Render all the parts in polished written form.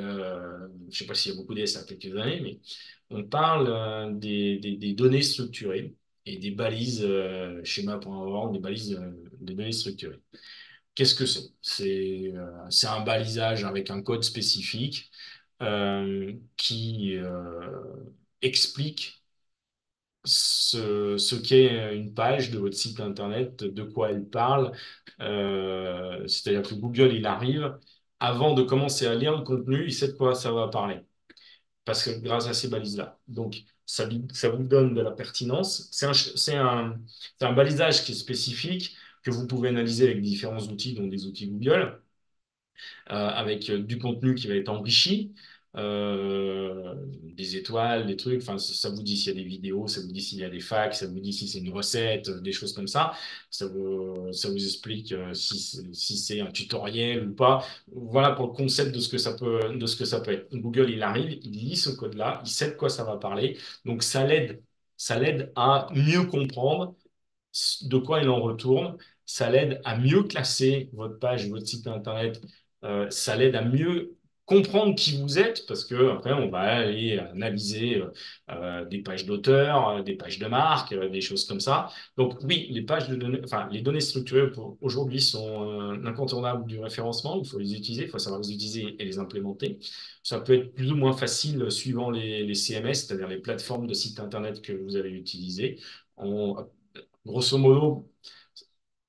je ne sais pas s'il y a beaucoup d'S à quelques années, mais on parle des données structurées et des balises schéma.org, des balises des données structurées. Qu'est-ce que c'est? C'est un balisage avec un code spécifique qui explique ce qu'est une page de votre site internet, de quoi elle parle. C'est-à-dire que Google, il arrive, avant de commencer à lire le contenu, il sait de quoi ça va parler. Parce que grâce à ces balises-là. Donc, ça vous donne de la pertinence. C'est un balisage qui est spécifique, que vous pouvez analyser avec différents outils, dont des outils Google avec du contenu qui va être enrichi, des étoiles, des trucs. Enfin, ça vous dit s'il y a des vidéos, ça vous dit s'il y a des facts, ça vous dit si c'est une recette, des choses comme ça. Ça vous explique si c'est un tutoriel ou pas. Voilà pour le concept de ce que de ce que ça peut être. Google, il arrive, il lit ce code-là, il sait de quoi ça va parler. Donc, ça l'aide à mieux comprendre de quoi il en retourne. Ça l'aide à mieux classer votre page, votre site internet. Ça l'aide à mieux comprendre qui vous êtes, parce que après on va aller analyser des pages d'auteur, des pages de marque, des choses comme ça. Donc oui, les pages de données, enfin les données structurées aujourd'hui sont incontournables du référencement. Il faut les utiliser, il faut savoir les utiliser et les implémenter. Ça peut être plus ou moins facile suivant les CMS, c'est-à-dire les plateformes de sites internet que vous allez utiliser. Grosso modo,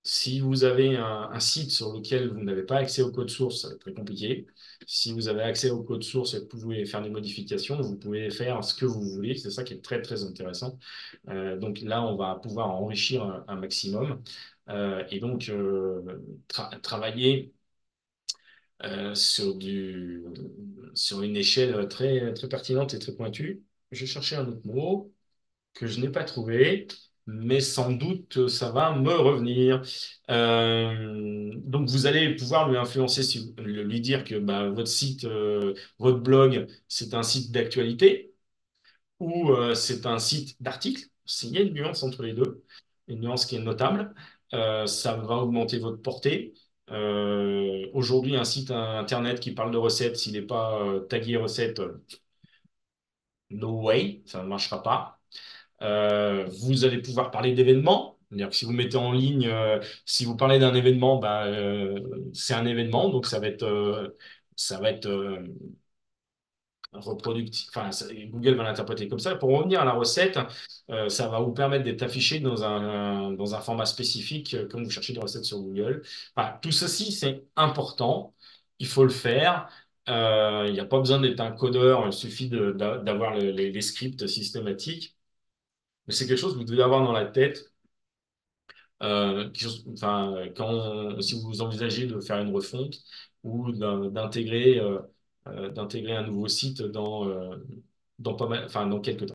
si vous avez un site sur lequel vous n'avez pas accès au code source, ça va être très compliqué. Si vous avez accès au code source et que vous pouvez faire des modifications, vous pouvez faire ce que vous voulez. C'est ça qui est très, très intéressant. Donc là, on va pouvoir enrichir un maximum et donc travailler sur une échelle très, très pertinente et très pointue. Je cherchais un autre mot que je n'ai pas trouvé, mais sans doute ça va me revenir. Donc vous allez pouvoir lui influencer, lui dire que bah, votre site, votre blog, c'est un site d'actualité ou c'est un site d'article. Il y a une nuance entre les deux, une nuance qui est notable. Ça va augmenter votre portée. Aujourd'hui, un site internet qui parle de recettes, s'il n'est pas tagué recettes, no way, ça ne marchera pas. Vous allez pouvoir parler d'événements. C'est-à-dire que si vous mettez en ligne, si vous parlez d'un événement, bah, c'est un événement, donc ça va être reproductif. Enfin, Google va l'interpréter comme ça. Pour revenir à la recette, ça va vous permettre d'être affiché dans un format spécifique quand vous cherchez des recettes sur Google. Enfin, tout ceci, c'est important. Il faut le faire. Il n'y a pas besoin d'être un codeur, il suffit d'avoir les scripts systématiques. Mais c'est quelque chose que vous devez avoir dans la tête. Enfin, si vous envisagez de faire une refonte ou d'intégrer un nouveau site dans pas mal, enfin, dans quelques temps.